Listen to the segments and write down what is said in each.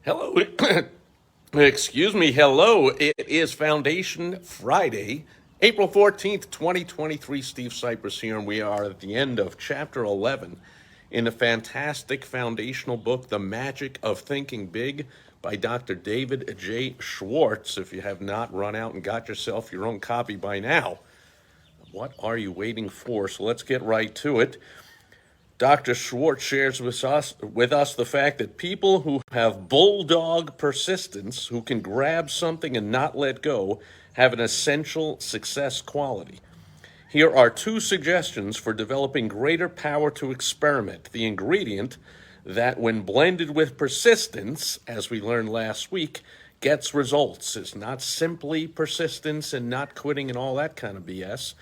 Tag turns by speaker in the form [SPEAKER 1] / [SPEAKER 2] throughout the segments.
[SPEAKER 1] Hello. Excuse me. Hello. It is Foundation Friday, April 14th, 2023. Steve Sipress here, and we are at the end of chapter 11 in the fantastic foundational book, The Magic of Thinking Big by Dr. David J. Schwartz. If you have not run out and got yourself your own copy by now, what are you waiting for? So let's get right to it. Dr. Schwartz shares with us the fact that people who have bulldog persistence, who can grab something and not let go, have an essential success quality. Here are two suggestions for developing greater power to experiment. The ingredient that, when blended with persistence, as we learned last week, gets results. It's not simply persistence and not quitting and all that kind of BS.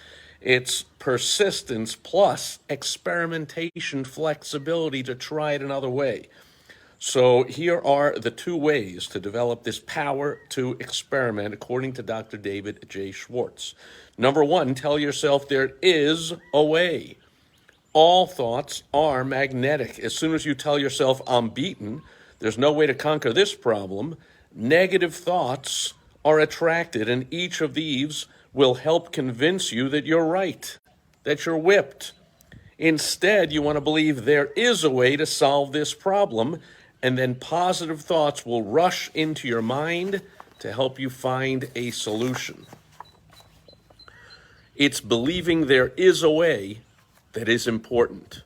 [SPEAKER 1] It's persistence plus experimentation, flexibility to try it another way. So here are the two ways to develop this power to experiment, according to Dr. David J. Schwartz. Number one, tell yourself there is a way. All thoughts are magnetic. As soon as you tell yourself, I'm beaten, there's no way to conquer this problem, negative thoughts are attracted, and each of these will help convince you that you're right, that you're whipped. Instead, you want to believe there is a way to solve this problem, and then positive thoughts will rush into your mind to help you find a solution. It's believing there is a way that is important.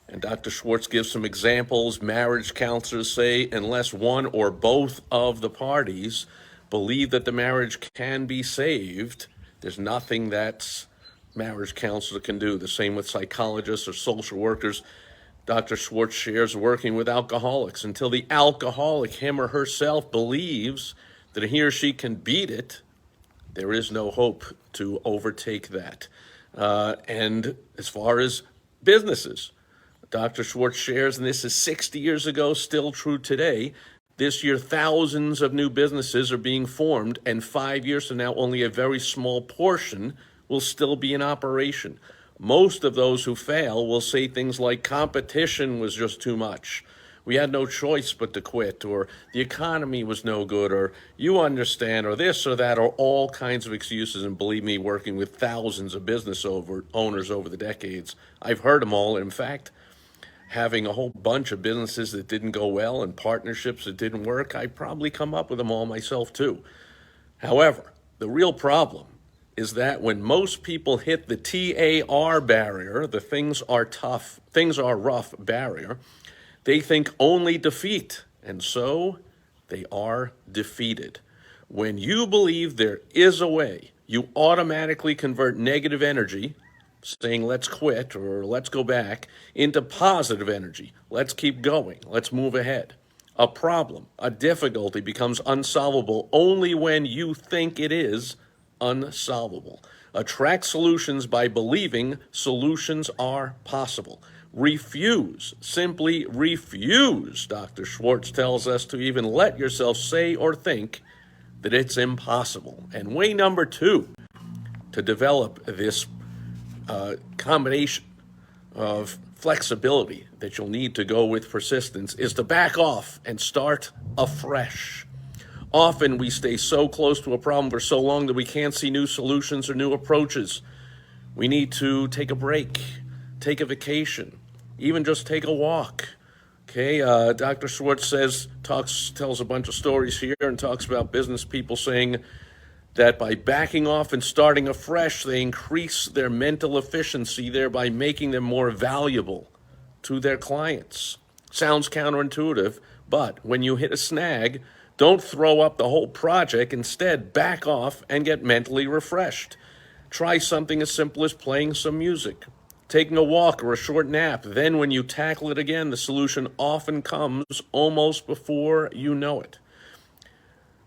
[SPEAKER 1] And Dr. Schwartz gives some examples. Marriage counselors say unless one or both of the parties believe that the marriage can be saved, there's nothing that marriage counselor can do. The same with psychologists or social workers. Dr. Schwartz shares working with alcoholics. Until the alcoholic, him or herself, believes that he or she can beat it, there is no hope to overtake that. And as far as businesses, Dr. Schwartz shares, and this is 60 years ago, still true today. This year, thousands of new businesses are being formed, and 5 years from now, only a very small portion will still be in operation. Most of those who fail will say things like competition was just too much. We had no choice but to quit, or the economy was no good, or you understand, or this or that, or all kinds of excuses. And believe me, working with thousands of owners over the decades, I've heard them all. In fact, having a whole bunch of businesses that didn't go well and partnerships that didn't work, I probably come up with them all myself too. However, the real problem is that when most people hit the TAR barrier, the things are tough, things are rough barrier, they think only defeat, and so they are defeated. When you believe there is a way, you automatically convert negative energy, saying let's quit or let's go back, into positive energy. Let's keep going. Let's move ahead. A problem, a difficulty becomes unsolvable only when you think it is unsolvable. Attract solutions by believing solutions are possible. Refuse, simply refuse, Dr. Schwartz tells us, to even let yourself say or think that it's impossible. And way number two to develop this combination of flexibility that you'll need to go with persistence is to back off and start afresh. Often we stay so close to a problem for so long that we can't see new solutions or new approaches. We need to take a break, take a vacation, even just take a walk. Okay, Dr. Schwartz tells a bunch of stories here and talks about business people saying that by backing off and starting afresh, they increase their mental efficiency, thereby making them more valuable to their clients. Sounds counterintuitive, but when you hit a snag, don't throw up the whole project. Instead, back off and get mentally refreshed. Try something as simple as playing some music, taking a walk or a short nap. Then when you tackle it again, the solution often comes almost before you know it.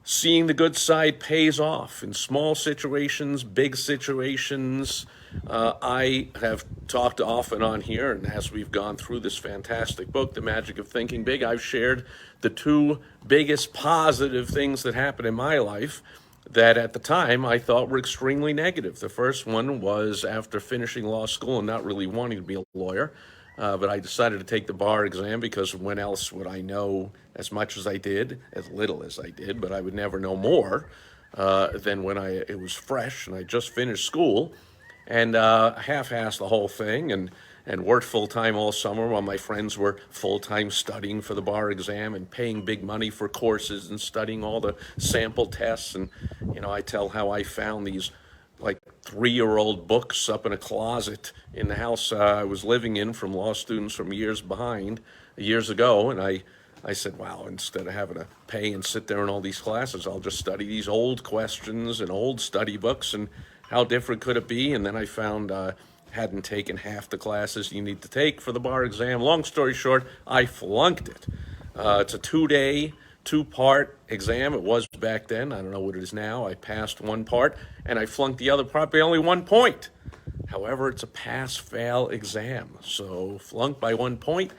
[SPEAKER 1] Seeing the good side pays off in small situations, big situations. I have talked often on here, and as we've gone through this fantastic book, The Magic of Thinking Big, I've shared the two biggest positive things that happened in my life that at the time I thought were extremely negative. The first one was after finishing law school and not really wanting to be a lawyer. but I decided to take the bar exam because when else would I know as much as I did, as little as I did, but I would never know more than when it was fresh and I just finished school, and half-assed the whole thing, and worked full-time all summer while my friends were full-time studying for the bar exam and paying big money for courses and studying all the sample tests. And, I tell how I found these like 3-year-old books up in a closet in the house I was living in from law students from years ago. And I said, wow, instead of having to pay and sit there in all these classes, I'll just study these old questions and old study books, and how different could it be? And then I found hadn't taken half the classes you need to take for the bar exam. Long story short, I flunked it. It's a 2-day, 2-part exam. It was back then. I don't know what it is now. I passed one part, and I flunked the other part by only 1 point. However, it's a pass-fail exam. So flunk by 1 point,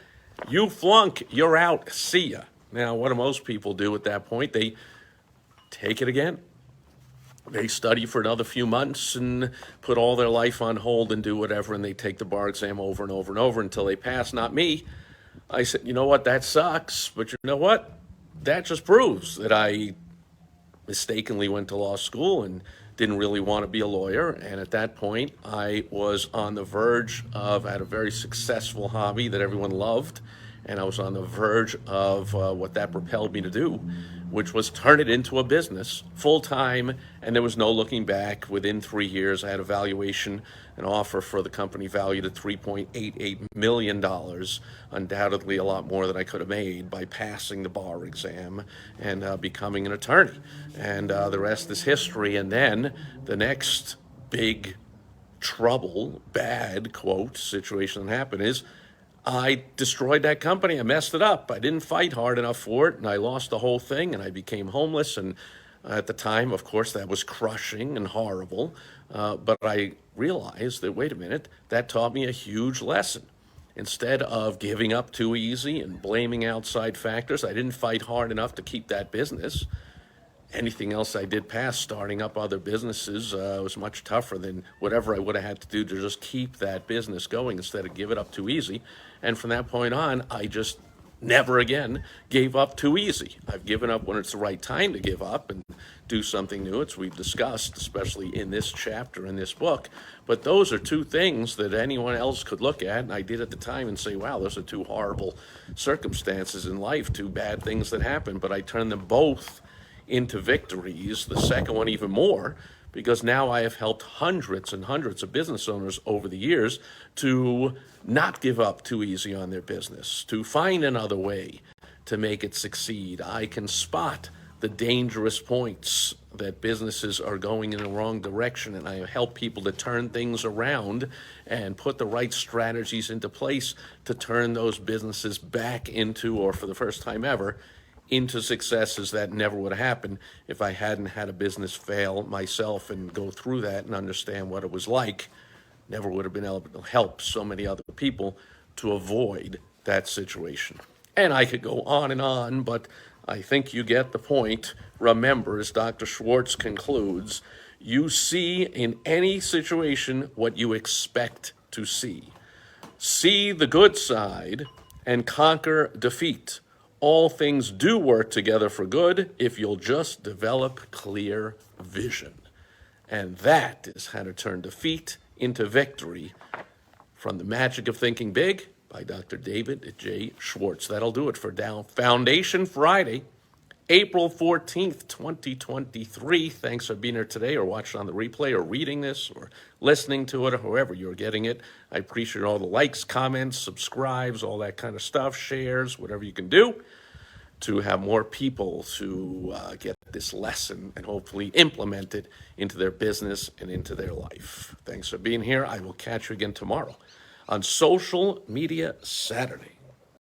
[SPEAKER 1] you flunk, you're out, see ya. Now, what do most people do at that point? They take it again. They study for another few months and put all their life on hold and do whatever, and they take the bar exam over and over and over until they pass. Not me. I said, you know what, that sucks, but you know what? That just proves that I mistakenly went to law school and didn't really want to be a lawyer. And at that point, I was on the verge of, I had a very successful hobby that everyone loved, and I was on the verge of what that propelled me to do, which was turn it into a business full-time, and there was no looking back. Within 3 years, I had a valuation, an offer for the company valued at $3.88 million, undoubtedly a lot more than I could have made by passing the bar exam and becoming an attorney. And the rest is history. And then the next big trouble, bad, quote, situation that happened is I destroyed that company. I messed it up. I didn't fight hard enough for it, and I lost the whole thing, and I became homeless. And at the time, of course, that was crushing and horrible. But I realized that, wait a minute, that taught me a huge lesson. Instead of giving up too easy and blaming outside factors, I didn't fight hard enough to keep that business. Anything else I did past starting up other businesses was much tougher than whatever I would have had to do to just keep that business going instead of give it up too easy. And from that point on, I just never again gave up too easy. I've given up when it's the right time to give up and do something new. It's we've discussed, especially in this chapter in this book. But those are two things that anyone else could look at, and I did at the time, and say, wow, those are two horrible circumstances in life, two bad things that happened. But I turned them both into victories, the second one even more, because now I have helped hundreds and hundreds of business owners over the years to not give up too easy on their business, to find another way to make it succeed. I can spot the dangerous points that businesses are going in the wrong direction, and I help people to turn things around and put the right strategies into place to turn those businesses back into, or for the first time ever, into successes that never would have happened if I hadn't had a business fail myself and go through that and understand what it was like. Never would have been able to help so many other people to avoid that situation. And I could go on and on, but I think you get the point. Remember, as Dr. Schwartz concludes, you see in any situation what you expect to see. See the good side and conquer defeat. All things do work together for good if you'll just develop clear vision. And that is how to turn defeat into victory, from The Magic of Thinking Big by Dr. David J. Schwartz. That'll do it for Foundation Friday, April 14th, 2023. Thanks for being here today, or watching on the replay, or reading this, or listening to it, or however you're getting it. I appreciate all the likes, comments, subscribes, all that kind of stuff, shares, whatever you can do to have more people to get this lesson and hopefully implement it into their business and into their life. Thanks for being here. I will catch you again tomorrow on Social Media Saturday.